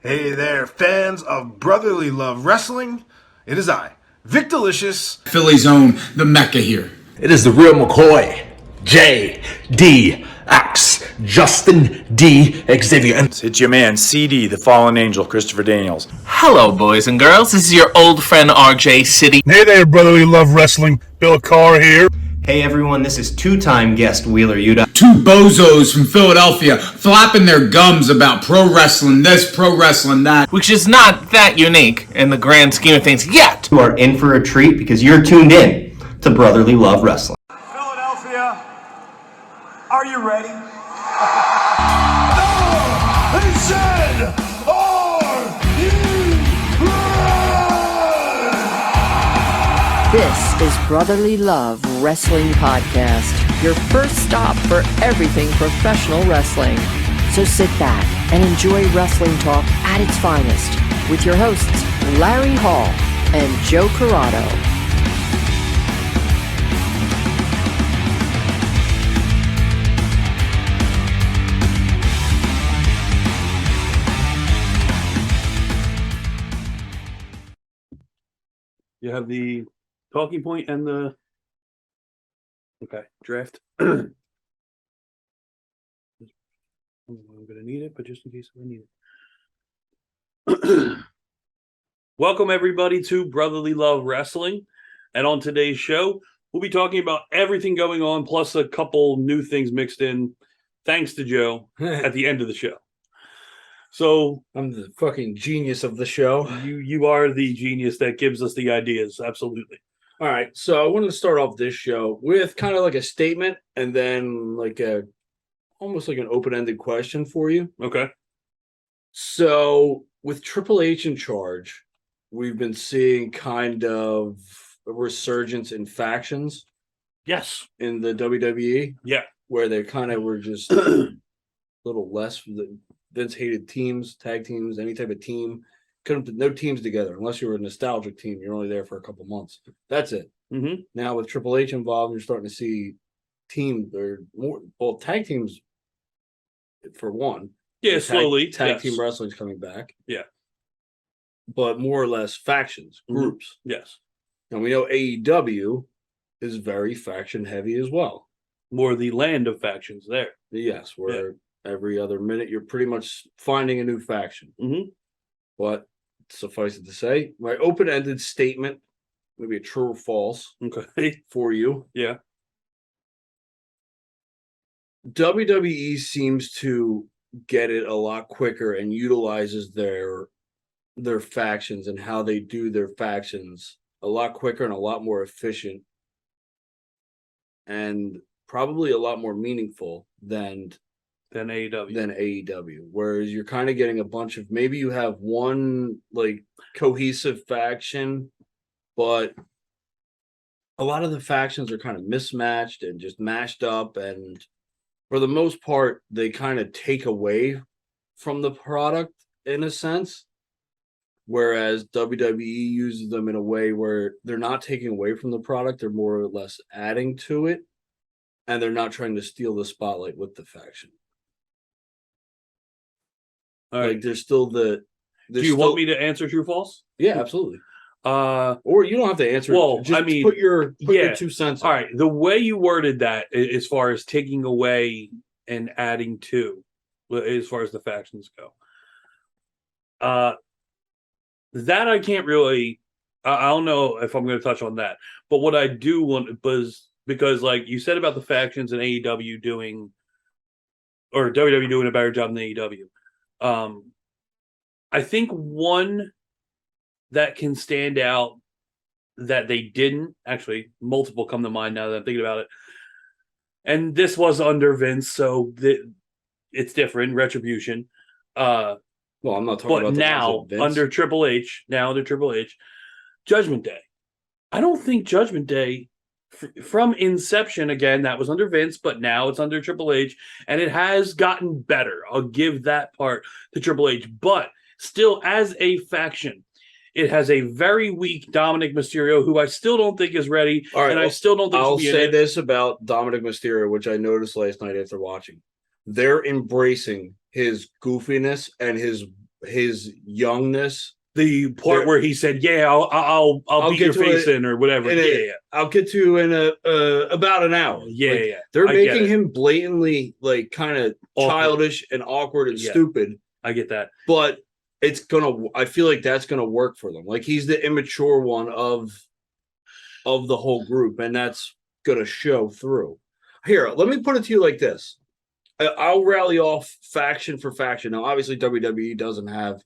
Hey there, fans of brotherly love wrestling. It is I, Vic Delicious. Philly's own, the Mecca here. It is the real McCoy, J.D.X. Justin D. Xavier. And it's your man, CD, the fallen angel, Christopher Daniels. Hello, boys and girls. This is your old friend RJ City. Hey there, brotherly love wrestling. Bill Carr here. Hey everyone, this is two-time guest Wheeler Yuta. Two bozos from Philadelphia flapping their gums about pro wrestling this, pro wrestling that. Which is not that unique in the grand scheme of things yet. You are in for a treat because you're tuned in to Brotherly Love Wrestling. Philadelphia, are you ready? No! They said, are you ready? This is Brotherly Love Wrestling Podcast, your first stop for everything professional wrestling. So sit back and enjoy wrestling talk at its finest with your hosts, Larry Hall and Joe Corrado. You have the talking point and the draft. I'm gonna need it, but just in case I need it. Welcome everybody to Brotherly Love Wrestling, and on today's show, we'll be talking about everything going on, plus a couple new things mixed in, thanks to Joe at the end of the show. So I'm the fucking genius of the show. You are the genius that gives us the ideas. Absolutely. All right. So I wanted to start off this show with kind of like a statement and then like almost like an open-ended question for you. Okay. So with Triple H in charge, we've been seeing kind of a resurgence in factions. Yes. In the WWE. Yeah. Where they kind of were just a little less. Vince hated teams, tag teams, any type of team. Couldn't no teams together unless you were a nostalgic team. You're only there for a couple months. That's it. Mm-hmm. Now with Triple H involved, you're starting to see teams or more tag teams for one. Yeah, slowly. Tag team wrestling's coming back. Yeah. But more or less factions, groups. Mm-hmm. Yes. And we know AEW is very faction heavy as well. More the land of factions there. Yes, where every other minute you're pretty much finding a new faction. Mm-hmm. But suffice it to say, my open-ended statement, maybe a true or false, for you. Yeah. WWE seems to get it a lot quicker and utilizes their factions and how they do their factions a lot quicker and a lot more efficient and probably a lot more meaningful than AEW. Whereas you're kind of getting a bunch of, maybe you have one like cohesive faction, but a lot of the factions are kind of mismatched and just mashed up, and for the most part they kind of take away from the product in a sense, whereas WWE uses them in a way where they're not taking away from the product, they're more or less adding to it, and they're not trying to steal the spotlight with the faction. All right. Like there's still the. Do you want me to answer true or false? Yeah, absolutely. Or you don't have to answer. Well, just put your 2 cents. All right. The way you worded that, as far as taking away and adding to, as far as the factions go, that I can't really. I don't know if I'm going to touch on that. But what I do want was because, like you said about the factions and AEW doing, or WWE doing a better job than AEW. I think one that can stand out that they didn't, actually multiple come to mind now that I'm thinking about it. And this was under Vince, so it's different, Retribution. Well, I'm not talking about now under Triple H, Judgment Day. I don't think Judgment Day from inception, again, that was under Vince, but now it's under Triple H, and it has gotten better. I'll give that part to Triple H, but still, as a faction, it has a very weak Dominic Mysterio, who I still don't think is ready, and I still don't think I'll say this about Dominic Mysterio, which I noticed last night after watching. They're embracing his goofiness and his his youngness. The part where he said, "Yeah, I'll beat your face in or whatever." Yeah. I'll get to you in about an hour. Yeah. They're making him blatantly like kind of childish and awkward and stupid. I get that, but I feel like that's gonna work for them. Like he's the immature one of the whole group, and that's gonna show through. Here, let me put it to you like this. I'll rally off faction for faction. Now, obviously, WWE doesn't have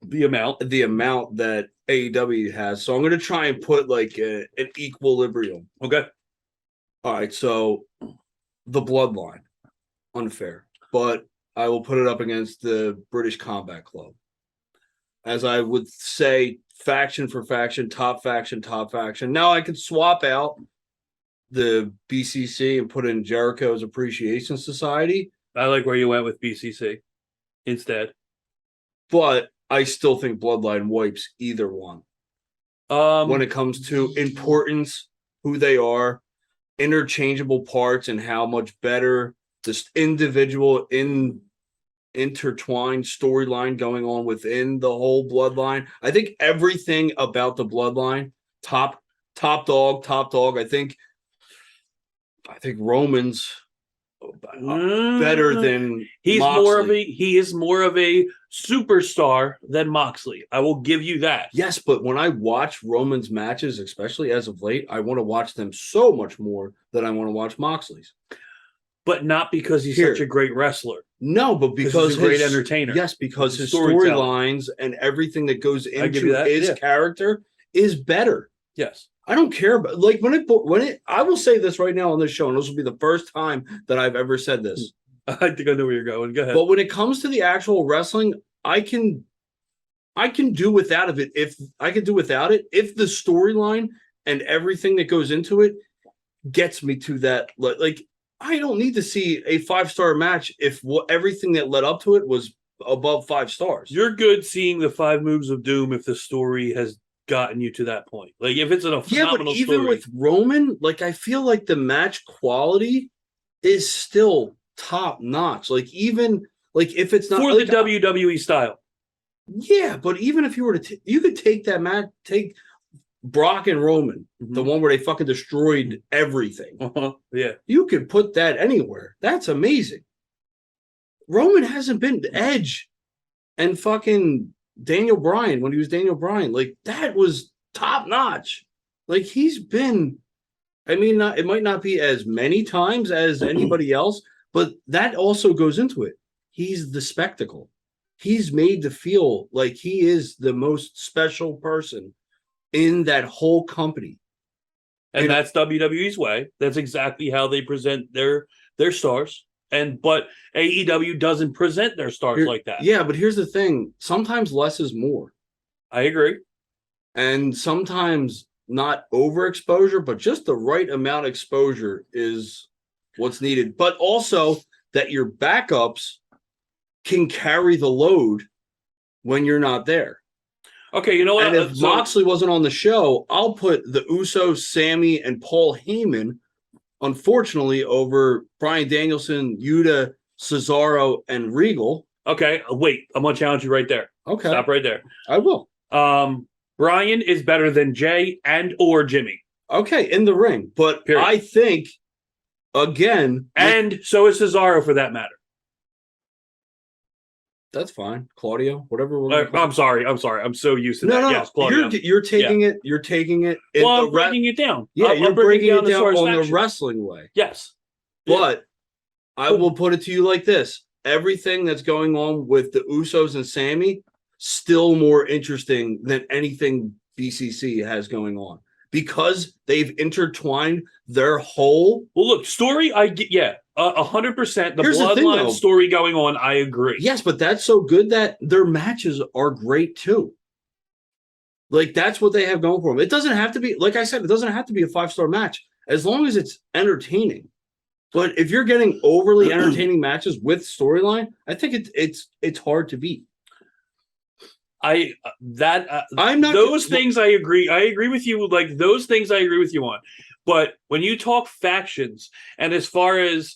the amount that AEW has, so I'm gonna try and put like an equilibrium. Okay. All right, so the Bloodline, unfair, but I will put it up against the British Combat Club. As I would say, faction for faction, top faction, top faction. Now I could swap out the BCC and put in Jericho's Appreciation Society. I like where you went with BCC instead. But I still think Bloodline wipes either one. When it comes to importance, who they are, interchangeable parts, and how much better this individual intertwined storyline going on within the whole Bloodline. I think everything about the Bloodline, top dog. I think Roman's better than he is more of a superstar than Moxley. I will give you that. Yes, but when I watch Roman's matches, especially as of late, I want to watch them so much more than I want to watch Moxley's. But not because he's such a great wrestler. No, but because he's a great entertainer. Yes, because his storylines and everything that goes into his character is better. Yes. I don't care about like when it I will say this right now on this show, and this will be the first time that I've ever said this. I think I know where you're going. Go ahead. But when it comes to the actual wrestling, I can do without it if the storyline and everything that goes into it gets me to that. Like I don't need to see a 5-star match if everything that led up to it was above 5 stars. You're good seeing the 5 moves of doom if the story has gotten you to that point. Like if it's a phenomenal but even story. with Roman, like I feel like the match quality is still top notch. Like even like if it's not for like, the WWE style. Yeah, but even if you were to you could take that match, take Brock and Roman, the one where they fucking destroyed everything. Yeah. You could put that anywhere. That's amazing. Roman hasn't been Edge and fucking Daniel Bryan when he was Daniel Bryan. Like that was top notch. Like he's been, I mean, it might not be as many times as anybody else, but that also goes into it. He's the spectacle. He's made to feel like he is the most special person in that whole company. And that's WWE's way. That's exactly how they present their stars. But AEW doesn't present their stars like that. Yeah, but here's the thing. Sometimes less is more. I agree. And sometimes not overexposure, but just the right amount of exposure is what's needed. But also that your backups can carry the load when you're not there. Okay, you know what? And if Moxley wasn't on the show, I'll put the Usos, Sammy, and Paul Heyman, unfortunately, over Bryan Danielson, Yuta, Cesaro, and Regal. Okay, wait. I'm going to challenge you right there. Okay. Stop right there. I will. Bryan is better than Jay and or Jimmy. Okay, in the ring. But period. I think, again... And so is Cesaro, for that matter. That's fine. Claudio, whatever. I'm sorry. I'm so used to that. No. Yes, Claudio. You're taking it. You're taking it. Well, I'm breaking it down. Yeah, you're breaking it down on the wrestling way. Yes. But I will put it to you like this. Everything that's going on with the Usos and Sammy, still more interesting than anything BCC has going on. Because they've intertwined their whole... Well, look, story, I get, 100%. The Here's Bloodline story going on, I agree. Yes, but that's so good that their matches are great too. Like, that's what they have going for them. It doesn't have to be, like I said, it doesn't have to be a 5-star match, as long as it's entertaining. But if you're getting overly entertaining matches with storyline, I think it's hard to beat. I'm not those things. I agree with you. Like those things, I agree with you on. But when you talk factions, and as far as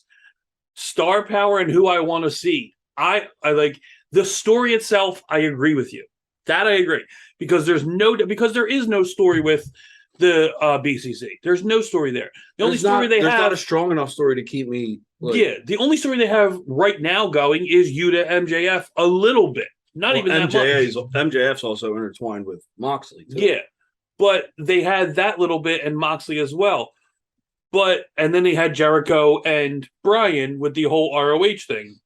star power and who I want to see, I like The story itself, I agree with you. That I agree because there is no story with the BCC. There's no story there. The only story they have, there's not a strong enough story to keep me. The only story they have right now going is Yuta MJF a little bit, not even that much. MJF's also intertwined with Moxley too. Yeah, but they had that little bit and Moxley as well. And then they had Jericho and Bryan with the whole ROH thing.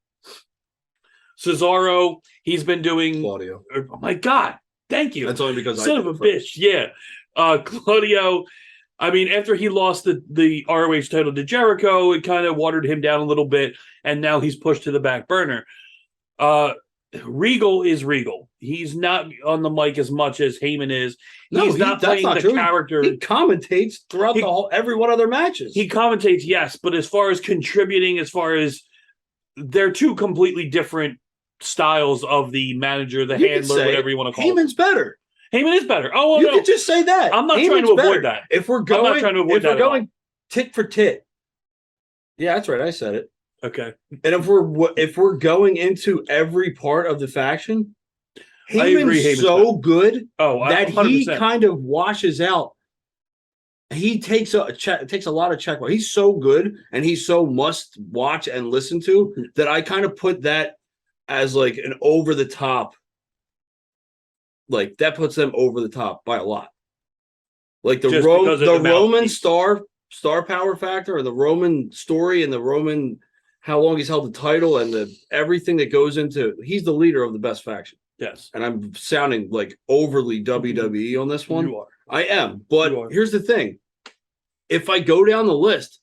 Cesaro, he's been doing Claudio. Oh my God, thank you. That's only because son of a bitch. Yeah, Claudio. I mean, after he lost the ROH title to Jericho, it kind of watered him down a little bit, and now he's pushed to the back burner. Regal is Regal. He's not on the mic as much as Heyman is. He's not playing the character. He commentates throughout every one of their matches. He commentates, yes, but as far as contributing, as far as they're two completely different styles of the manager, the handler, whatever you want to call it. Heyman's better. Heyman is better. Oh, you could just say that. I'm not trying to avoid that. If we're going, I'm not trying to avoid that. If we're going tit for tit. Yeah, that's right. I said it. Okay. And if we're going into every part of the faction, Heyman's so good that 100%. He kind of washes out. He takes a lot of check. He's so good and he's so must watch and listen to that I kind of put that as like an over the top. Like that puts them over the top by a lot. Like the Roman star power factor, or the Roman story, and the Roman how long he's held the title, and everything that goes into. He's the leader of the best faction. Yes, and I'm sounding like overly WWE on this one. You are. I am, but here's the thing: if I go down the list,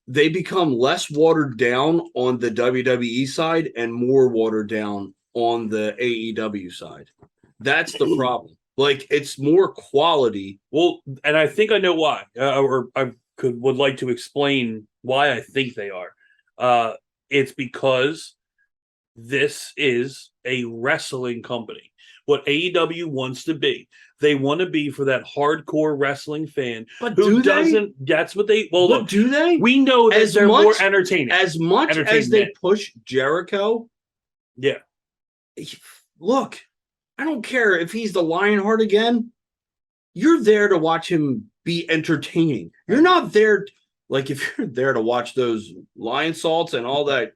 they become less watered down on the WWE side and more watered down on the AEW side. That's the problem. Like, it's more quality. Well, and I think I know why, or I would like to explain why I think they are. It's because this is a wrestling company. What AEW wants to be. They want to be for that hardcore wrestling fan who doesn't. That's what they. Well, look, do they? We know that they're more entertaining. As much as they push Jericho. Yeah. Look, I don't care if he's the Lionheart again. You're there to watch him be entertaining. You're not there. Like, if you're there to watch those lion salts and all that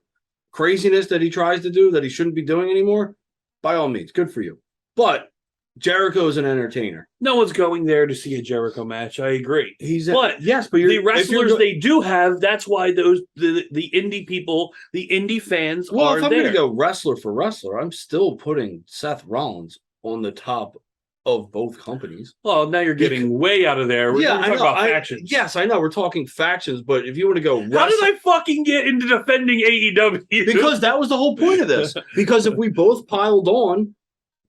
craziness that he tries to do that he shouldn't be doing anymore, by all means, good for you. But Jericho is an entertainer. No one's going there to see a Jericho match. I agree. But the wrestlers they do have. That's why the indie people, the indie fans. Well, are if I'm there. going to go wrestler for wrestler, I'm still putting Seth Rollins on the top of both companies. Well, now you're getting way out of there. We're talking about factions. Yes, I know. We're talking factions, but if you want to go how did I fucking get into defending AEW? Because that was the whole point of this. Because if we both piled on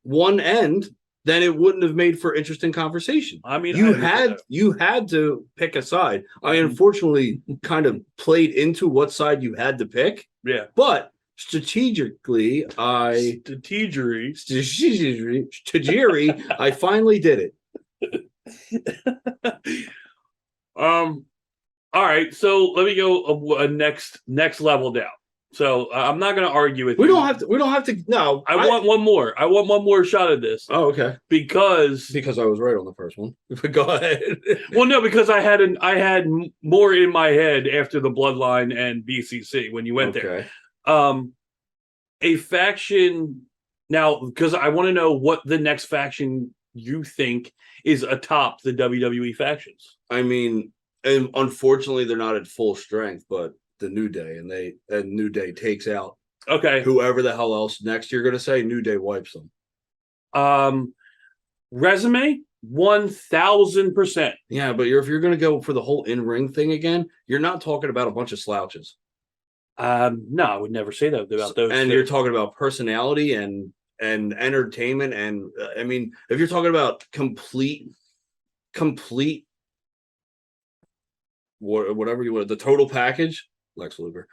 one end, then it wouldn't have made for interesting conversation. I mean, you had to pick a side. I unfortunately kind of played into what side you had to pick. Yeah. But strategically, I finally did it. All right, so let me go a next level down. So I'm not going to argue with you. We don't have to. No, I want one more. I want one more shot at this. Oh, okay. Because I was right on the first one. Go ahead. Well, no, because I had more in my head after the Bloodline and BCC when you went there. A faction now, because I want to know what the next faction you think is atop the WWE factions. I mean, and unfortunately, they're not at full strength, but the New Day, and New Day takes out whoever the hell else next you're going to say. New Day wipes them. Resume 1,000%. Yeah, but if you're going to go for the whole in-ring thing again, you're not talking about a bunch of slouches. No, I would never say that about those. And you're talking about personality and entertainment, and I mean, if you're talking about complete whatever you want, the total package. Lex Luger.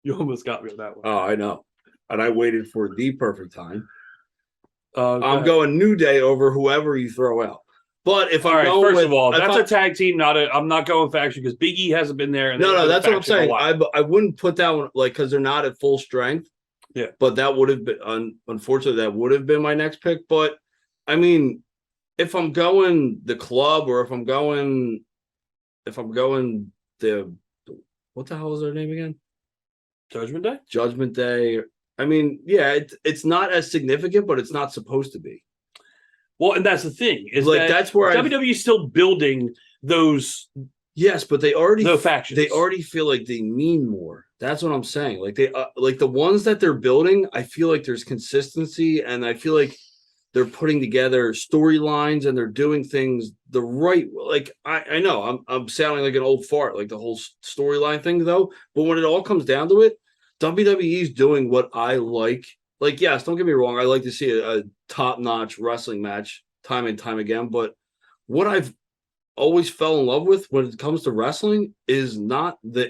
You almost got me on that one. Oh, I know. And I waited for the perfect time. I'm going New Day over whoever you throw out. But if All I'm right, going first with, of all, if that's I- a tag team, not a. I'm not going faction because Big E hasn't been there. And no, that's what I'm saying. I I wouldn't put that one like because they're not at full strength. Yeah. But that would have been unfortunately that would have been my next pick. But I mean, if I'm going the club or if I'm going the what the hell is their name again? Judgment Day. Judgment Day. I mean, yeah, it's not as significant, but it's not supposed to be. Well, and that's the thing is Like, that that's where WWE is still building those. Yes, but they already the factions. They already feel like they mean more. That's what I'm saying. Like they like the ones that they're building. I feel like there's consistency, and I feel like they're putting together storylines and they're doing things the right. Like I know I'm sounding like an old fart, like the whole storyline thing though. But when it all comes down to it, WWE is doing what I like. Like, yes, don't get me wrong. I like to see a top-notch wrestling match time and time again. But what I've always fell in love with when it comes to wrestling is not the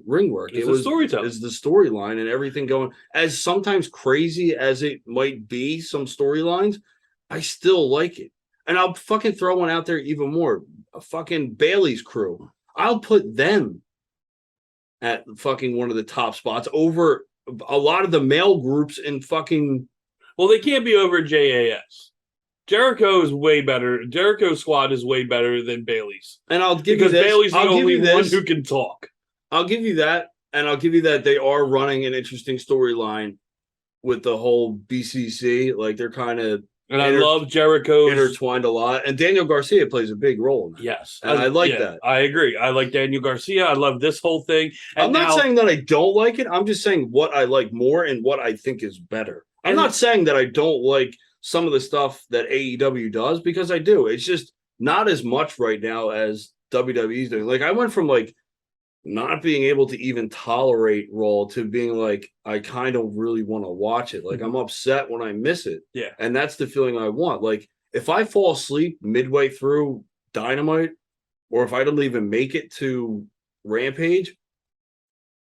ring work. It's the storytelling. It's the storyline and everything going. As sometimes crazy as it might be, some storylines, I still like it. And I'll fucking throw one out there even more. A fucking Bailey's crew. I'll put them at fucking one of the top spots over a lot of the male groups in fucking. Well, they can't be over JAS. Jericho is way better. Jericho's squad is way better than Bailey's. And I'll give because you this. Bailey's the I'll only give you one this. who can talk. I'll give you that, and I'll give you that they are running an interesting storyline with the whole BCC. Like they're kind of. And I love Jericho's intertwined a lot, and Daniel Garcia plays a big role in that. Yes, and I like that. I agree. I like Daniel Garcia. I love this whole thing. And I'm not saying that I don't like it. I'm just saying what I like more and what I think is better. I'm not saying that I don't like some of the stuff that AEW does because I do. It's just not as much right now as WWE's doing. Like I went from like not being able to even tolerate Raw to being like I kind of really want to watch it. Like I'm upset when I miss it. Yeah. And that's the feeling I want. Like if I fall asleep midway through Dynamite or if I don't even make it to Rampage,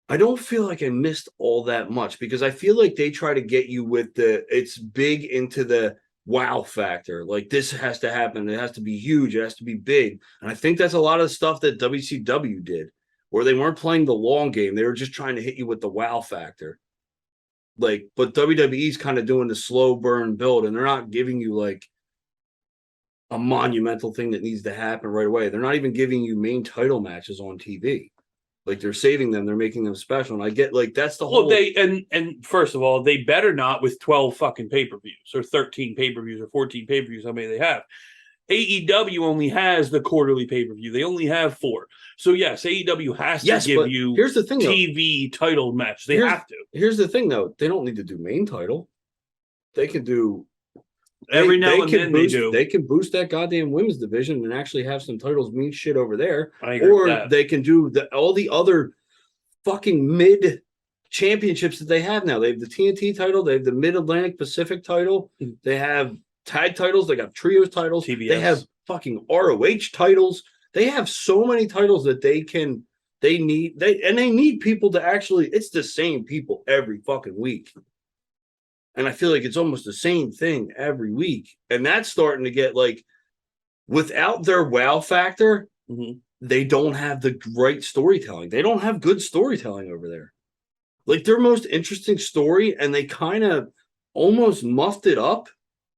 I don't feel like I missed all that much because I feel like they try to get you with it's big into the wow factor. Like this has to happen. It has to be huge. It has to be big. And I think that's a lot of the stuff that WCW did where they weren't playing the long game. They were just trying to hit you with the wow factor. Like, but WWE's kind of doing the slow burn build and they're not giving you like a monumental thing that needs to happen right away. They're not even giving you main title matches on TV. Like they're saving them, they're making them special. And I get like that's the whole. Well, and first of all, they better not with 12 fucking pay-per-views or 13 pay-per-views or 14 pay-per-views, how many they have. AEW only has the quarterly pay-per-view. They only have 4. So yes, AEW has to give you here's the thing, TV title match. They have to. Here's the thing though, they don't need to do main title. They can do every now and then they do. They can boost that goddamn women's division and actually have some titles mean shit over there. I agree with that. They can do all the other fucking mid championships that they have now. They have the TNT title, they have the Mid-Atlantic Pacific title, they have tag titles, they got trios titles, TBS. They have fucking ROH titles. They have so many titles that they need people to actually, it's the same people every fucking week. And I feel like it's almost the same thing every week. And that's starting to get like, without their wow factor, they don't have the right storytelling. They don't have good storytelling over there. Like their most interesting story, and they kind of almost muffed it up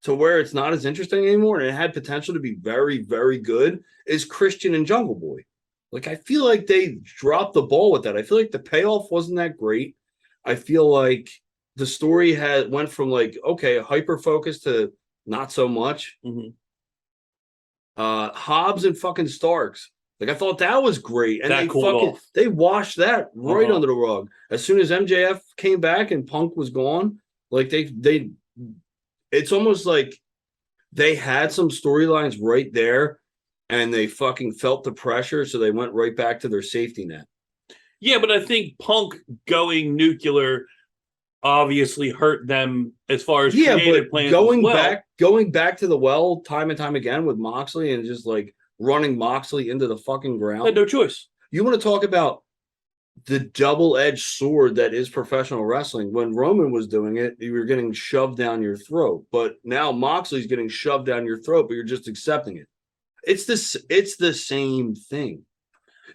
to where it's not as interesting anymore. And it had potential to be very, very good, is Christian and Jungle Boy. Like I feel like they dropped the ball with that. I feel like the payoff wasn't that great. I feel like the story went from like, okay, hyper focused to not so much. Hobbs and fucking Starks. Like I thought that was great. And they washed that right under the rug. As soon as MJF came back and Punk was gone, like it's almost like they had some storylines right there and they fucking felt the pressure. So they went right back to their safety net. Yeah, but I think Punk going nuclear obviously hurt them as far as creative plans. Going back to the well time and time again with Moxley and just like running Moxley into the fucking ground. Had no choice. You want to talk about the double-edged sword that is professional wrestling. When Roman was doing it, you were getting shoved down your throat. But now Moxley's getting shoved down your throat, but you're just accepting it. it's the same thing.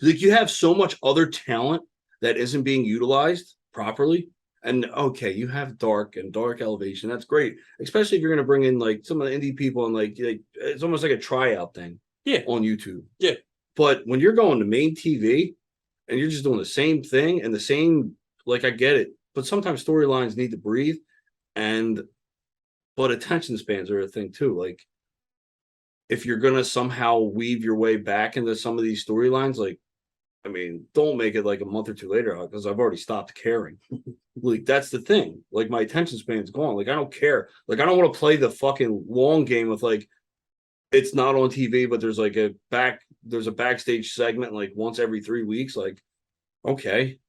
Like you have so much other talent that isn't being utilized properly. And okay, you have dark elevation. That's great, especially if you're going to bring in like some of the indie people and like it's almost like a tryout thing. Yeah, on YouTube. Yeah, but when you're going to main TV and you're just doing the same thing and the same, like I get it, but sometimes storylines need to breathe, but attention spans are a thing too. Like if you're going to somehow weave your way back into some of these storylines, like I mean, don't make it like a month or two later because I've already stopped caring. Like that's the thing. Like my attention span's gone. Like I don't care. Like I don't want to play the fucking long game with like it's not on TV, but there's like there's a backstage segment like once every 3 weeks. Like, okay.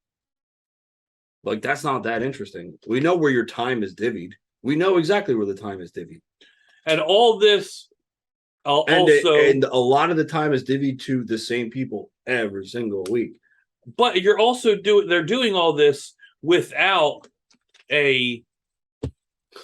Like that's not that interesting. We know where your time is divvied. We know exactly where the time is divvied. And all this and a lot of the time is divvied to the same people every single week. But you're also they're doing all this without a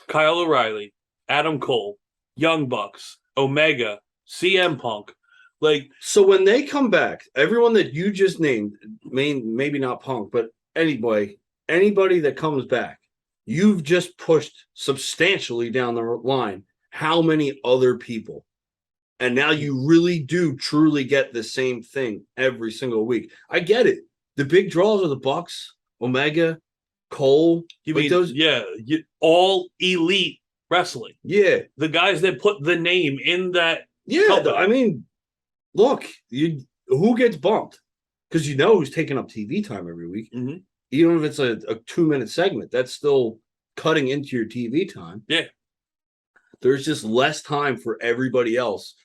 Kyle O'Reilly, Adam Cole, Young Bucks, Omega, CM Punk. Like so when they come back, everyone that you just named, maybe not Punk, but anybody that comes back, you've just pushed substantially down the line how many other people. And now you really do truly get the same thing every single week. I get it. The big draws are the Bucks, Omega, Cole. You mean those? Yeah, all elite wrestling. Yeah, the guys that put the name in that. Yeah, I mean, look, who gets bumped? Because you know who's taking up TV time every week. Mm-hmm. Even if it's a 2-minute segment, that's still cutting into your TV time. Yeah, there's just less time for everybody else.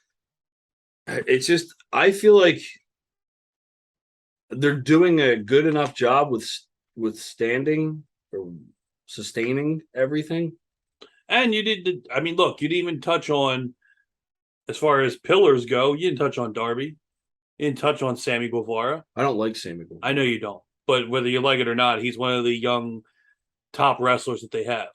It's just, I feel like they're doing a good enough job with standing or sustaining everything. And you did, I mean, look, you didn't even touch on, as far as pillars go, you didn't touch on Darby. You didn't touch on Sammy Guevara. I don't like Sammy Guevara. I know you don't. But whether you like it or not, he's one of the young top wrestlers that they have.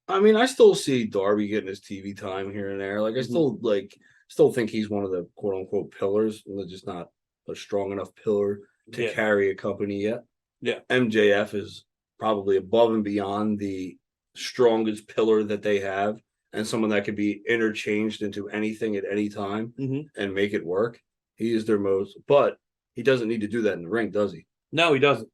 I mean, I still see Darby getting his TV time here and there. Like, I still think he's one of the quote unquote pillars, just not a strong enough pillar to carry a company yet. Yeah. MJF is probably above and beyond the strongest pillar that they have, and someone that could be interchanged into anything at any time and make it work. He is their most, but he doesn't need to do that in the ring, does he? No, he doesn't.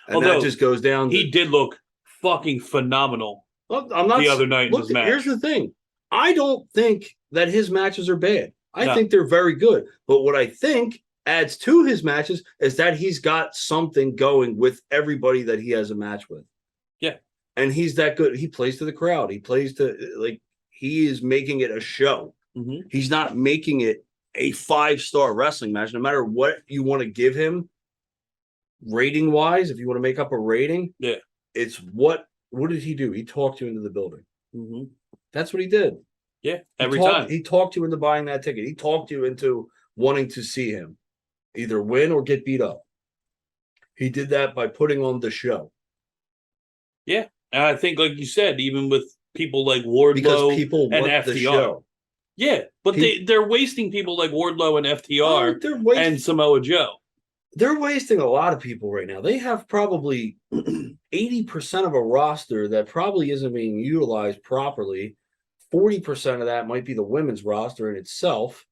And that just goes down. He did look fucking phenomenal. I'm not the other night in his match. Here's the thing. I don't think that his matches are bad. I think they're very good. But what I think adds to his matches is that he's got something going with everybody that he has a match with. Yeah. And he's that good. He plays to the crowd. He plays to, like, he is making it a show. Mm-hmm. He's not making it a 5-star wrestling match, no matter what you want to give him rating wise. If you want to make up a rating, it's what did he do? He talked you into the building. Mm-hmm. That's what he did. Yeah, every time. He talked you into buying that ticket. He talked you into wanting to see him either win or get beat up. He did that by putting on the show. Yeah, and I think, like you said, even with people like Wardlow and FTR. The show. Yeah, but they're wasting people like Wardlow and FTR and Samoa Joe. They're wasting a lot of people right now. They have probably 80% of a roster that probably isn't being utilized properly. 40% of that might be the women's roster in itself.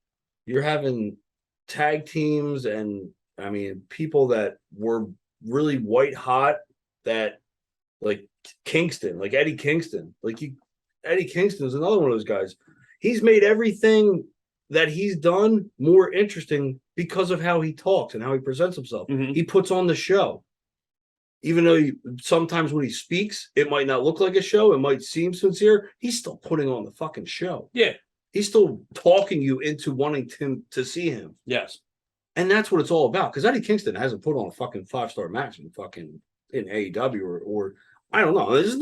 You're having tag teams and, I mean, people that were really white hot that, like Kingston, like Eddie Kingston. Eddie Kingston is another one of those guys. He's made everything that he's done more interesting because of how he talks and how he presents himself. Mm-hmm. He puts on the show. Even though sometimes when he speaks, it might not look like a show. It might seem sincere. He's still putting on the fucking show. Yeah. He's still talking you into wanting to see him. Yes. And that's what it's all about. Because Eddie Kingston hasn't put on a fucking 5-star match in AEW or I don't know. This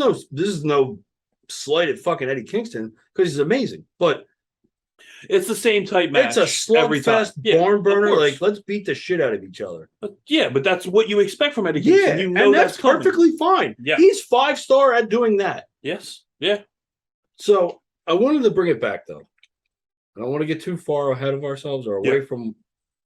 is no slight at fucking Eddie Kingston because he's amazing. But it's the same type match. It's a slugfest barn burner. Like, let's beat the shit out of each other. But that's what you expect from Eddie Kingston. Yeah, you know and that's perfectly fine. Yeah. He's 5-star at doing that. Yes. Yeah. So I wanted to bring it back, though. I don't want to get too far ahead of ourselves or away from.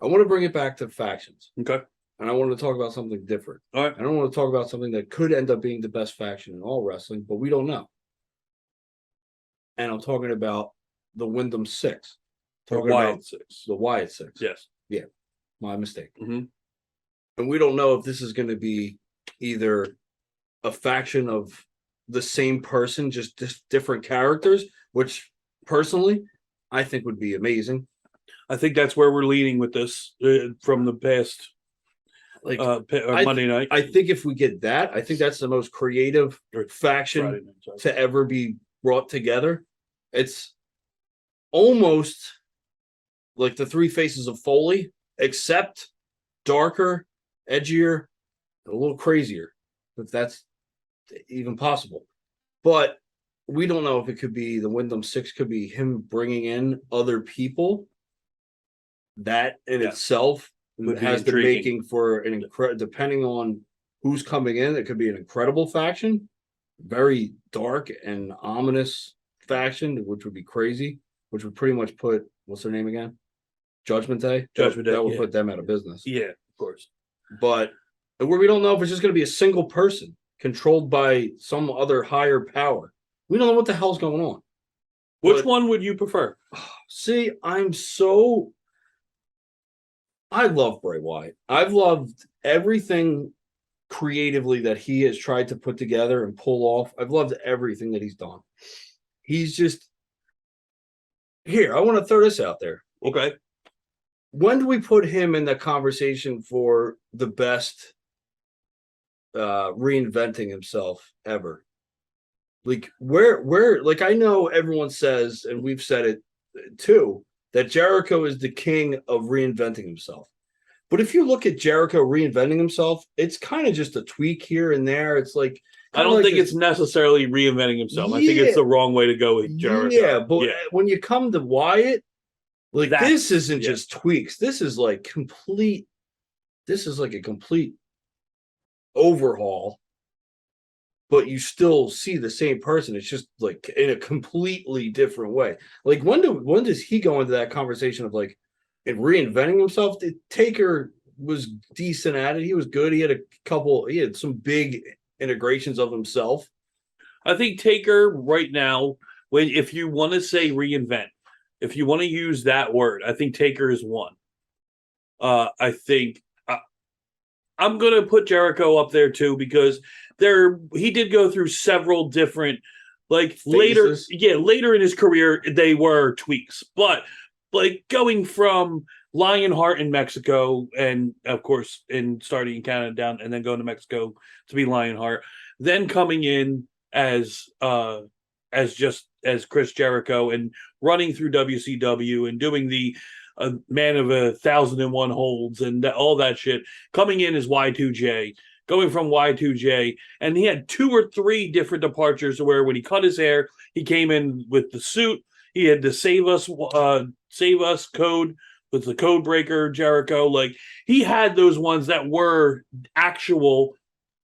I want to bring it back to factions. Okay. And I want to talk about something different. All right. I don't want to talk about something that could end up being the best faction in all wrestling, but we don't know. And I'm talking about the Wyndham Six. Talking Wyatt Six. The Wyatt Six. Yes. Yeah. My mistake. Mm-hmm. And we don't know if this is going to be either a faction of the same person, just different characters, which personally I think would be amazing. I think that's where we're leaning with this from the past Monday night. I think if we get that, I think that's the most creative faction to ever be brought together. It's almost like the Three Faces of Foley, except darker, edgier, and a little crazier, if that's even possible. But we don't know if it could be the Wyndham Six, could be him bringing in other people. That in itself has the making for an incredible, depending on who's coming in, it could be an incredible faction, very dark and ominous faction, which would be crazy, which would pretty much put, what's their name again? Judgment Day? Judgment Day. That would put them out of business. Yeah, of course. But where we don't know if it's just going to be a single person controlled by some other higher power. We don't know what the hell's going on. Which one would you prefer? See, I love Bray Wyatt. I've loved everything creatively that he has tried to put together and pull off. I've loved everything that he's done. He's just here. I want to throw this out there. Okay. When do we put him in the conversation for the best reinventing himself ever? Like where like I know everyone says, and we've said it too, that Jericho is the king of reinventing himself. But if you look at Jericho reinventing himself, it's kind of just a tweak here and there. It's like I don't think it's necessarily reinventing himself. I think it's the wrong way to go with Jericho. Yeah, but when you come to Wyatt, like this isn't just tweaks. This is like complete. This is like a complete overhaul. But you still see the same person. It's just like in a completely different way. Like when does he go into that conversation of like in reinventing himself? Taker was decent at it. He was good. He had some big integrations of himself. I think Taker right now, if you want to say reinvent, if you want to use that word, I think Taker is one. I think I'm going to put Jericho up there too because he did go through several different phases. later in his career they were tweaks, but like going from Lionheart in Mexico and of course in starting in Canada down and then going to Mexico to be Lionheart, then coming in as Chris Jericho and running through WCW and doing the man of 1,001 holds and all that shit, coming in as Y2J, going from Y2J, and he had 2 or 3 different departures where when he cut his hair, he came in with the suit. He had the save us code with the code breaker Jericho. Like he had those ones that were actual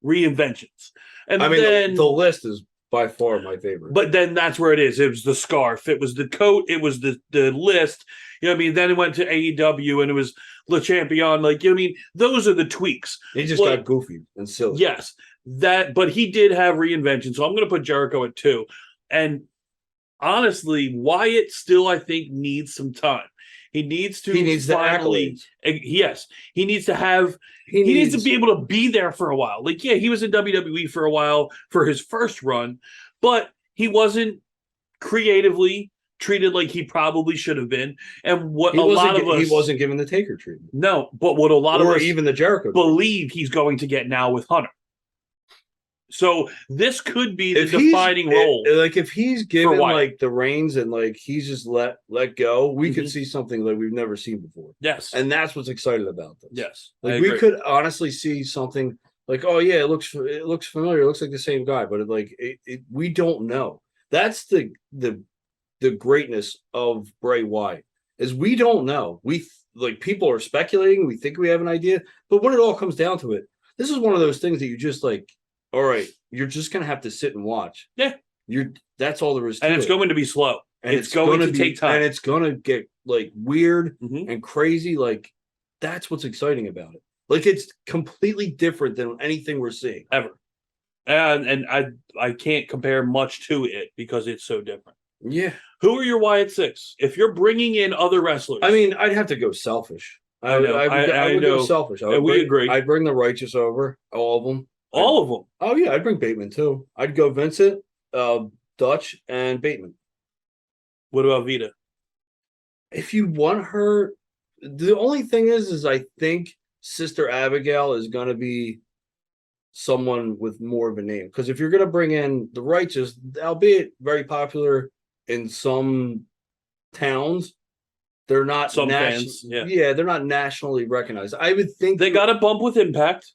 reinventions. And I mean, then the list is by far my favorite. But then that's where it is. It was the scarf. It was the coat. It was the list. You know what I mean? Then it went to AEW and it was Le Champion. Like, you know what I mean? Those are the tweaks. He just got goofy and silly. Yes. But he did have reinvention. So I'm going to put Jericho at 2. And honestly, Wyatt still, I think, needs some time. He needs to finally. Yes. He needs to have. He needs to be able to be there for a while. Like, yeah, he was in WWE for a while for his first run, but he wasn't creatively treated like he probably should have been. And what a lot of us. He wasn't given the Taker treatment. No, but what a lot of us. Even the Jericho believe he's going to get now with Hunter. So this could be the defining role. Like if he's given like the reins and like he's just let go, we could see something like we've never seen before. Yes, and that's what's exciting about this. Yes, like we could honestly see something like, oh yeah, it looks familiar, it looks like the same guy, but we don't know. That's the greatness of Bray Wyatt is we don't know. We like people are speculating. We think we have an idea, but when it all comes down to it, this is one of those things that you just like. All right, you're just gonna have to sit and watch. Yeah, that's all there is to it. And it's going to be slow. and it's going to take time, and it's going to get like weird Mhm. and crazy. Like that's what's exciting about it. Like it's completely different than anything we're seeing ever. And I can't compare much to it because it's so different. Yeah. Who are your Wyatt Six? If you're bringing in other wrestlers, I mean, I'd have to go selfish. I know. I would know. go selfish. We agree. I'd bring the Righteous over, all of them. All of them. Oh yeah, I'd bring Bateman too. I'd go Vincent, Dutch, and Bateman. What about Vita? If you want her, the only thing is I think Sister Abigail is going to be someone with more of a name. Because if you're going to bring in the Righteous, albeit very popular in some towns, they're not some fans. Yeah, they're not nationally recognized. I would think they got a bump with Impact.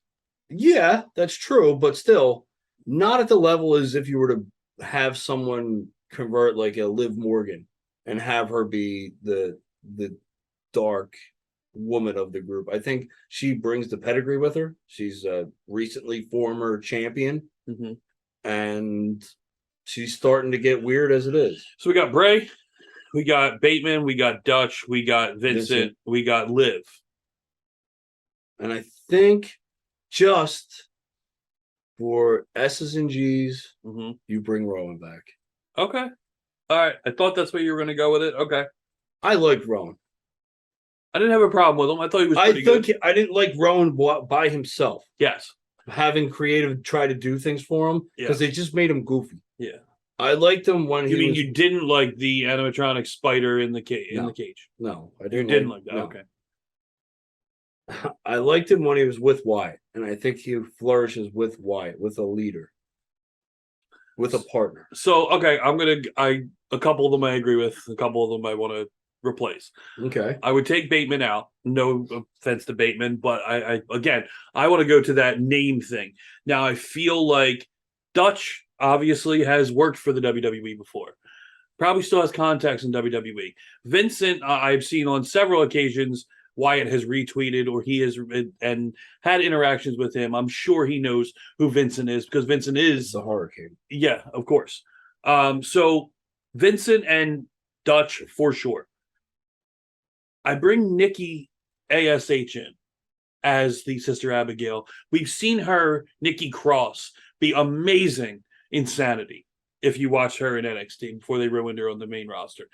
Yeah, that's true, but still not at the level as if you were to have someone convert like a Liv Morgan and have her be the dark woman of the group. I think she brings the pedigree with her. She's a recently former champion, and she's starting to get weird as it is. So we got Bray, we got Bateman, we got Dutch, we got Vincent. We got Liv. And I think just for S's and G's, you bring Rowan back. Okay. All right. I thought that's where you were going to go with it. Okay. I liked Rowan. I didn't have a problem with him. I thought he was pretty good. I didn't like Rowan by himself. Yes. Having creative try to do things for him because they just made him goofy. Yeah. I liked him when you didn't like the animatronic spider in the cage? No. In the cage. No, I didn't. You didn't like that. No. Okay. I liked him when he was with Wyatt, and I think he flourishes with Wyatt, with a leader, with a partner. So okay, a couple of them I agree with. A couple of them I want to replace. Okay. I would take Bateman out. No offense to Bateman, but I want to go to that name thing. Now I feel like Dutch obviously has worked for the WWE before. Probably still has contacts in WWE. Vincent, I've seen on several occasions Wyatt has retweeted or he has and had interactions with him. I'm sure he knows who Vincent is because Vincent is the Hurricane. Yeah, of course. So Vincent and Dutch for sure. I bring Nikki ASH in as the Sister Abigail. We've seen her, Nikki Cross, be amazing in Sanity. If you watch her in NXT before they ruined her on the main roster.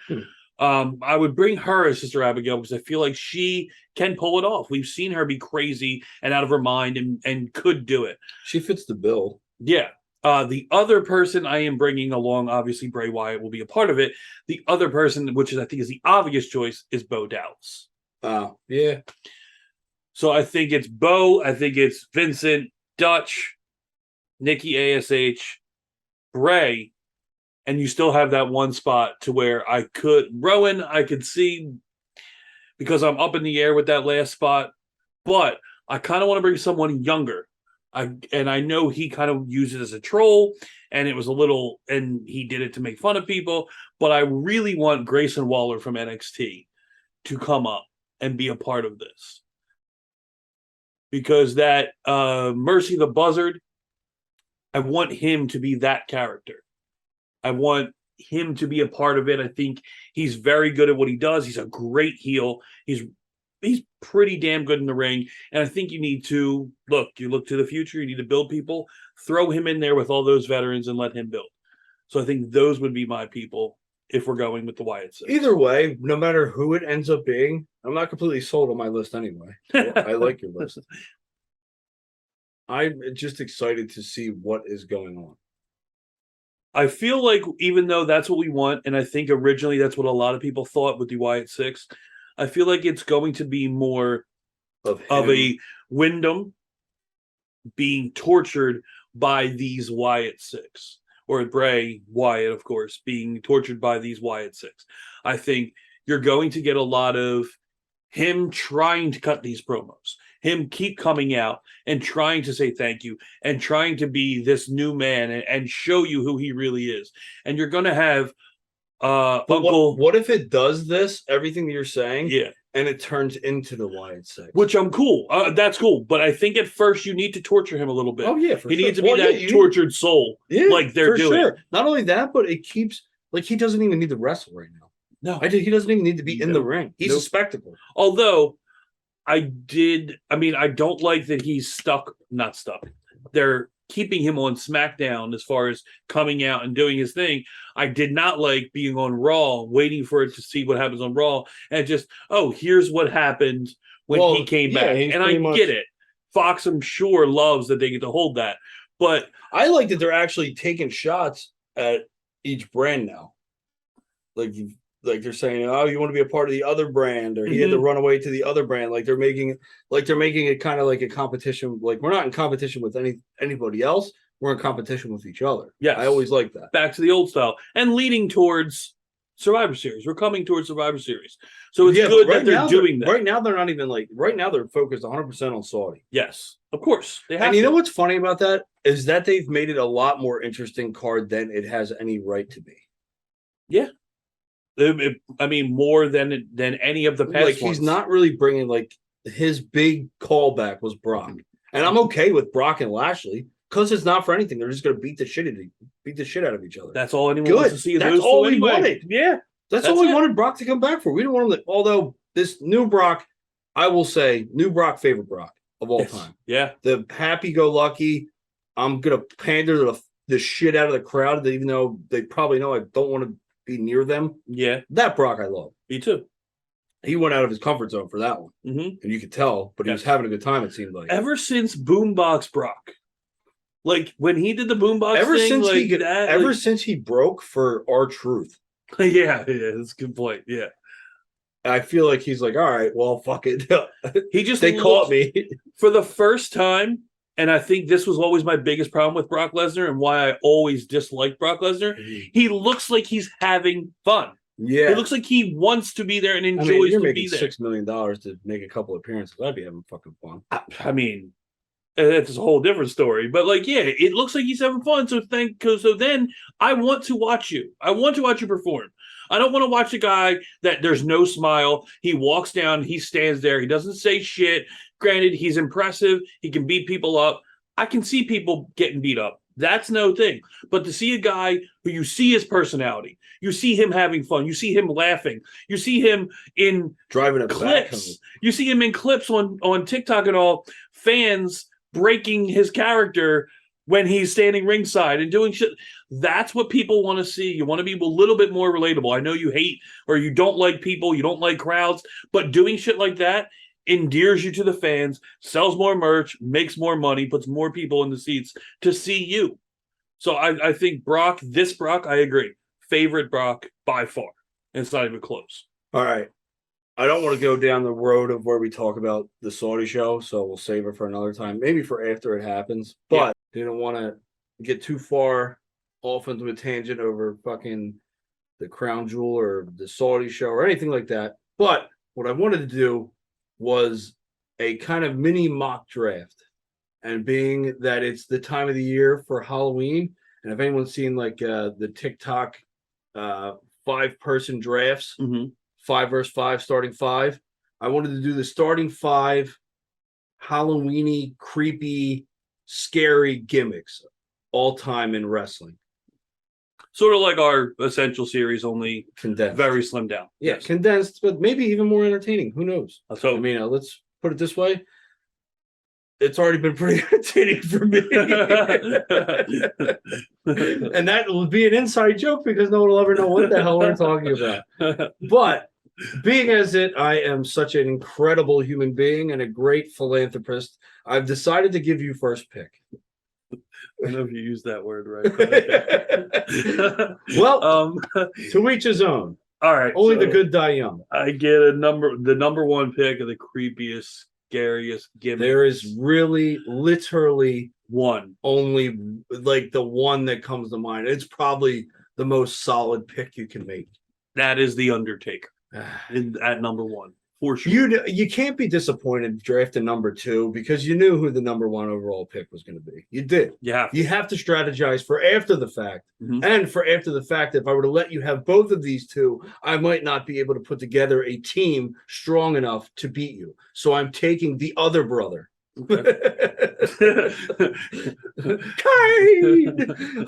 I would bring her as Sister Abigail because I feel like she can pull it off. We've seen her be crazy and out of her mind and could do it. She fits the bill. Yeah. The other person I am bringing along, obviously Bray Wyatt will be a part of it. The other person, which I think is the obvious choice, is Bo Dallas. Yeah. So I think it's Bo. I think it's Vincent, Dutch, Nikki ASH, Bray. And you still have that one spot to where Rowan, I could see because I'm up in the air with that last spot, but I kind of want to bring someone younger. I know he kind of used it as a troll and it was and he did it to make fun of people, but I really want Grayson Waller from NXT to come up and be a part of this. Because that Mercy the Buzzard, I want him to be that character. I want him to be a part of it. I think he's very good at what he does. He's a great heel. He's pretty damn good in the ring. And I think you need to look to the future. You need to build people, throw him in there with all those veterans and let him build. So I think those would be my people if we're going with the Wyatt Six. Either way, no matter who it ends up being, I'm not completely sold on my list anyway. I like your list. I'm just excited to see what is going on. I feel like even though that's what we want, and I think originally that's what a lot of people thought with the Wyatt Six, I feel like it's going to be more of a Wyndham being tortured by these Wyatt Six, or Bray Wyatt, of course, being tortured by these Wyatt Six. I think you're going to get a lot of him trying to cut these promos, him keep coming out and trying to say thank you and trying to be this new man and show you who he really is. And you're going to have Uncle. What if it does this, everything that you're saying? Yeah. And it turns into the Wyatt Six. Which I'm cool. That's cool. But I think at first you need to torture him a little bit. Oh, yeah. He needs to be that tortured soul. Yeah, like they're doing. Sure. Not only that, but it keeps Like, he doesn't even need to wrestle right now. No, he doesn't even need to be in the ring. He's a spectacle. Although I don't like that he's not stuck. They're keeping him on SmackDown as far as coming out and doing his thing. I did not like being on Raw, waiting for it to see what happens on Raw, and just, here's what happened when he came back. And I get it. Fox, I'm sure, loves that they get to hold that. But I like that they're actually taking shots at each brand now. Like they're saying, oh, you want to be a part of the other brand, or he had to run away to the other brand. Like they're making it kind of like a competition. Like, we're not in competition with anybody else. We're in competition with each other. Yes. I always like that. Back to the old style and leading towards Survivor Series. We're coming towards Survivor Series. So it's good that they're doing that. Right now, they're not even right now they're focused 100% on Saudi. Yes, of course. They have and you know what's funny about that is that they've made it a lot more interesting card than it has any right to be. Yeah. More than any of the past ones. He's not really bringing, his big callback was Brock. And I'm okay with Brock and Lashley because it's not for anything. They're just going to beat the shit out of each other. That's all anyone wants to see. That's all we wanted. Yeah. That's all we wanted Brock to come back for. We didn't want him to, although this new Brock, I will say, new Brock, favorite Brock of all time. Yeah. The happy-go-lucky, I'm going to pander to the shit out of the crowd, even though they probably know I don't want to be near them. Yeah. That Brock I love. Me too. He went out of his comfort zone for that one. Mm-hmm. And you could tell, but he was having a good time, it seemed like. Ever since Boombox Brock. Like, when he did the Boombox thing, since he broke for R-Truth. Yeah, that's a good point. Yeah. I feel like he's like, all right, well, fuck it. They caught me. For the first time, and I think this was always my biggest problem with Brock Lesnar and why I always disliked Brock Lesnar. He looks like he's having fun. Yeah. It looks like he wants to be there and enjoys you're to making be there. $6 million to make a couple appearances. I'd be having fucking fun. That's a whole different story. But it looks like he's having fun. So then I want to watch you. I want to watch you perform. I don't want to watch a guy that there's no smile. He walks down, he stands there, he doesn't say shit. Granted, he's impressive. He can beat people up. I can see people getting beat up. That's no thing. But to see a guy who you see his personality, you see him having fun, you see him laughing, you see him in driving a clips, you see him in clips on TikTok and all, fans breaking his character when he's standing ringside and doing shit. That's what people want to see. You want to be a little bit more relatable. I know you hate or you don't like people, you don't like crowds, but doing shit like that endears you to the fans, sells more merch, makes more money, puts more people in the seats to see you. So I think this Brock, I agree. Favorite Brock by far. And it's not even close. All right. I don't want to go down the road of where we talk about the Saudi show, so we'll save it for another time, maybe for after it happens. But didn't want to get too far off into a tangent over fucking the Crown Jewel or the Saudi show or anything like that. But what I wanted to do was a kind of mini mock draft. And being that it's the time of the year for Halloween, and if anyone's seen the TikTok 5-person drafts, 5 versus 5, starting 5, I wanted to do the starting 5 Halloweeny, creepy, scary gimmicks all time in wrestling. Sort of like our Essential series, only condensed, very slimmed down. Yeah, yes. Condensed, but maybe even more entertaining. Who knows? So, let's put it this way. It's already been pretty entertaining for me. And that will be an inside joke because no one will ever know what the hell we're talking about. But being as I am such an incredible human being and a great philanthropist, I've decided to give you first pick. I don't know if you use that word right. Well, to each his own. All right. Only the good die young. I get the number one pick of the creepiest, scariest gimmick. There is really, literally one. Only the one that comes to mind. It's probably the most solid pick you can make. That is The Undertaker at number 1. For sure. You can't be disappointed drafting number 2 because you knew who the number 1 overall pick was going to be. You did. Yeah. You have to strategize for after the fact. And for after the fact, if I were to let you have both of these two, I might not be able to put together a team strong enough to beat you. So I'm taking the other brother Kane!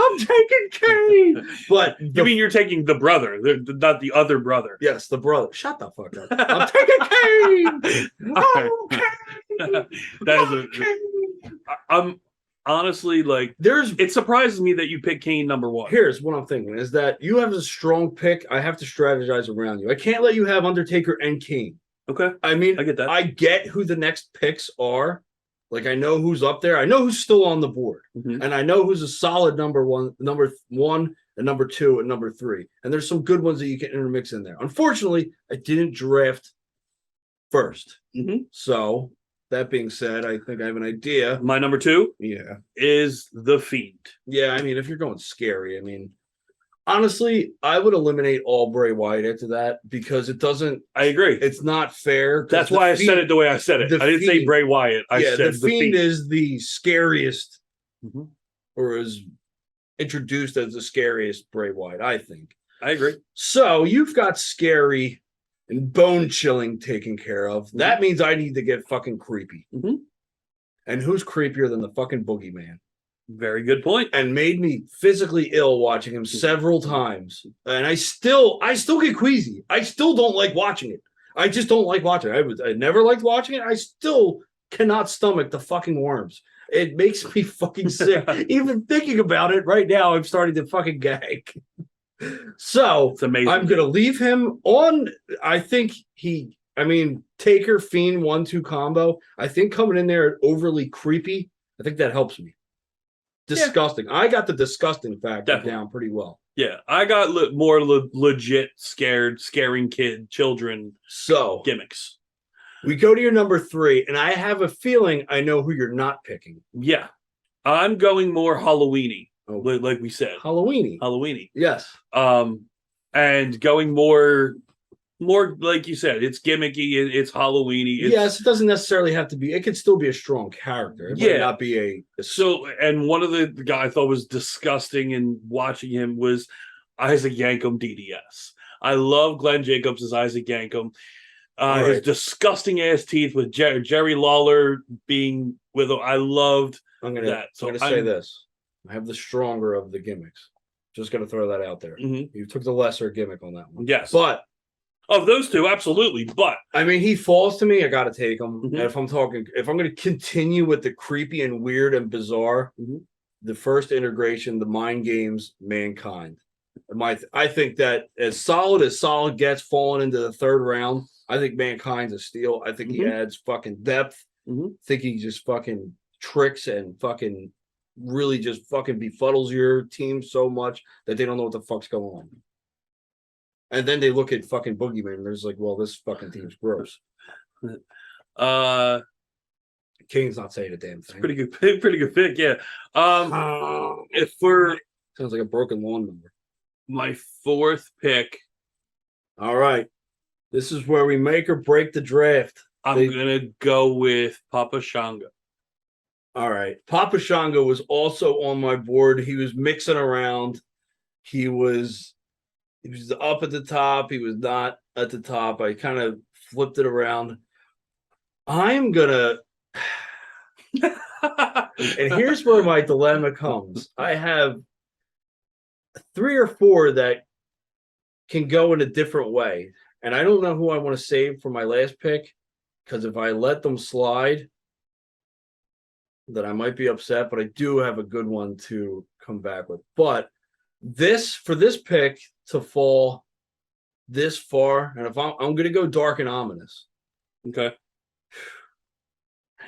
I'm taking Kane! But you mean you're taking the brother, not the other brother? Yes, the brother. Shut the fuck up. I'm taking Kane! Oh, Kane! That is I'm honestly like, it surprises me that you pick Kane number 1. Here's what I'm thinking is that you have a strong pick. I have to strategize around you. I can't let you have Undertaker and Kane. Okay. I mean, I get that. I get who the next picks are. Like, I know who's up there. I know who's still on the board. Mm-hmm. And I know who's a solid number one, and number 2, and number 3. And there's some good ones that you can intermix in there. Unfortunately, I didn't draft first. Mm-hmm. So, that being said, I think I have an idea. My number 2 is The Fiend. Yeah, I mean, if you're going scary, I mean, honestly, I would eliminate all Bray Wyatt after that because it doesn't. I agree. It's not fair. That's why I said it the way I said it. I didn't say Bray Wyatt. I said the Fiend is the scariest, mm-hmm. or is introduced as the scariest Bray Wyatt, I think. I agree. So you've got scary and bone chilling taken care of. Mm-hmm. That means I need to get fucking creepy. Mm-hmm. And who's creepier than the fucking boogeyman? Very good point. And made me physically ill watching him several times. And I still get queasy. I still don't like watching it. I just don't like watching it. I never liked watching it. I still cannot stomach the fucking worms. It makes me fucking sick. Even thinking about it right now, I'm starting to fucking gag. So it's amazing. I'm gonna leave him on. I think Taker Fiend 1-2 combo. I think coming in there overly creepy. I think that helps me. Disgusting. Yeah. I got the disgusting factor down pretty well. Yeah, I got more legit scaring children. So gimmicks. We go to your number 3, and I have a feeling I know who you're not picking. Yeah, I'm going more Halloween-y, like we said. Halloween-y. Yes. And going more like you said, it's gimmicky, it's Halloween-y. Yes, it doesn't necessarily have to be. It could still be a strong character. It might not be a. So, and one of the guy I thought was disgusting in watching him was Isaac Yankem DDS. I love Glenn Jacobs as Isaac Yankem. His disgusting ass teeth with Jerry Lawler being with him. I loved that. So I'm gonna say this: I have the stronger of the gimmicks. Just gonna throw that out there. Mm-hmm. You took the lesser gimmick on that one. Yes, but. Of those two, absolutely. But I mean, he falls to me. I got to take him. Mm-hmm. And if I'm going to continue with the creepy and weird and bizarre, the first integration, the mind games, Mankind. I think that as solid gets falling into the 3rd round, I think Mankind's a steal. I think he adds fucking depth. I think he just fucking tricks and fucking really just fucking befuddles your team so much that they don't know what the fuck's going on. And then they look at fucking Boogeyman and there's like, well, this fucking team's gross. Kane's not saying a damn thing. Pretty good pick, yeah. If we're sounds like a broken lawnmower. My 4th pick. All right. This is where we make or break the draft. I'm gonna go with Papa Shango. All right. Papa Shango was also on my board. He was mixing around. He was up at the top. He was not at the top. I kind of flipped it around. I'm gonna and here's where my dilemma comes. I have 3 or 4 that can go in a different way. And I don't know who I want to save for my last pick, because if I let them slide, then I might be upset, but I do have a good one to come back with. But for this pick to fall this far, and if I'm going to go dark and ominous. Okay.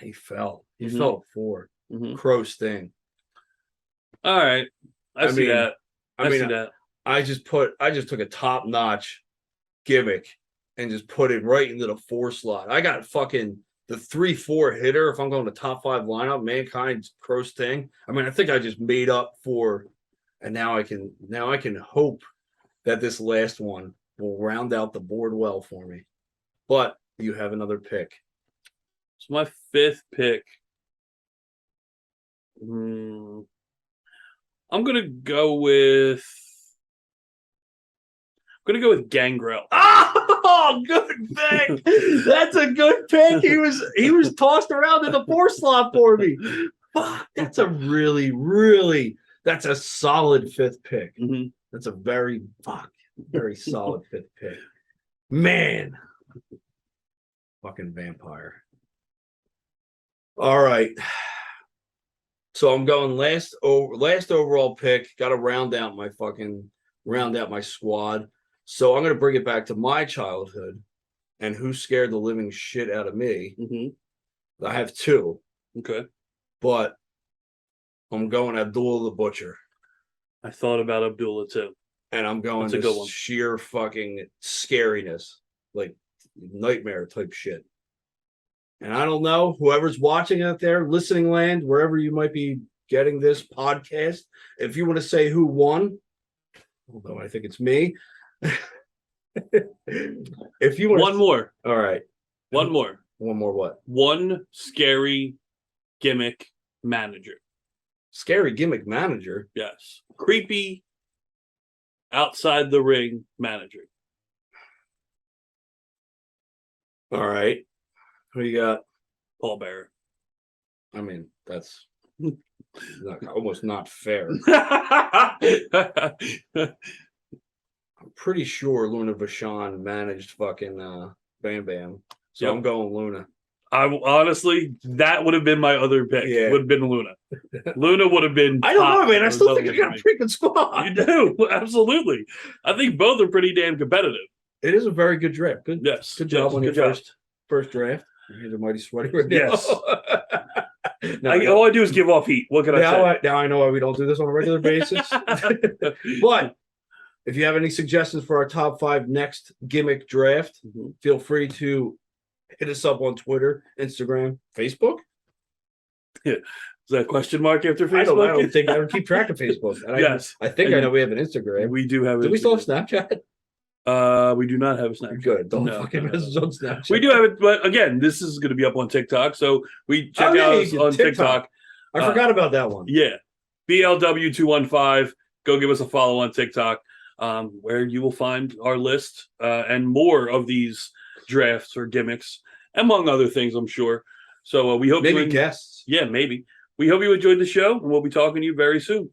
He fell. He fell at 4. Crow Sting. All right. I see that. I just took a top-notch gimmick and just put it right into the 4 slot. I got fucking the 3-4 hitter. If I'm going to top 5 lineup, Mankind's Crow Sting. I mean, I think I just made up for, and now I can hope that this last one will round out the board well for me. But you have another pick. So my 5th pick. I'm gonna go with gonna go with Gangrel. Oh, good pick. That's a good pick. He was tossed around in the 4 slot for me. Fuck, that's a that's a solid 5th pick. Mm-hmm. That's a very solid 5th pick. Man. Fucking vampire. All right. So I'm going last overall pick. Got to round out my squad. So I'm going to bring it back to my childhood and who scared the living shit out of me. Mm-hmm. I have 2. Okay. But I'm going Abdullah the Butcher. I thought about Abdullah too. And I'm going That's a good one. sheer fucking scariness, like nightmare type shit. And I don't know, whoever's watching out there, listening land, wherever you might be getting this podcast, if you want to say who won, although I think it's me. If you want one more. All right. One more. One more what? One scary gimmick manager. Scary gimmick manager? Yes. Creepy outside the ring manager. All right. Who you got? Paul Bearer. I mean, that's almost not fair. I'm pretty sure Luna Vachon managed fucking Bam Bam. So Yep. I'm going Luna. Honestly, that would have been my other pick. Yeah. Would have been Luna. Luna would have been. I don't know, top. man. I still think I There's got a freaking squad. You do. Absolutely. I think both are pretty damn competitive. It is a very good draft. Good, Yes. good job Yes, on your good job. first draft. Your hands are mighty sweaty right now. Yes. No, All I do is give off heat. What can I say? now I know why we don't do this on a regular basis. But if you have any suggestions for our top 5 next gimmick draft, feel free to hit us up on Twitter, Instagram, Facebook. Yeah. Is that a question mark after Facebook? I don't think I would keep track of Facebook. And Yes. I think I know we have an Instagram. We do have. Do we still have Snapchat? We do not have a Snapchat. Good. Don't No, fucking no. message on Snapchat. We do have it, but again, this is going to be up on TikTok. So we check out us on TikTok. I forgot about that one. Yeah. BLW215. Go give us a follow on TikTok, where you will find our list and more of these drafts or gimmicks, among other things, I'm sure. So we hope Maybe guests. Yeah, maybe. We hope you enjoyed the show, and we'll be talking to you very soon.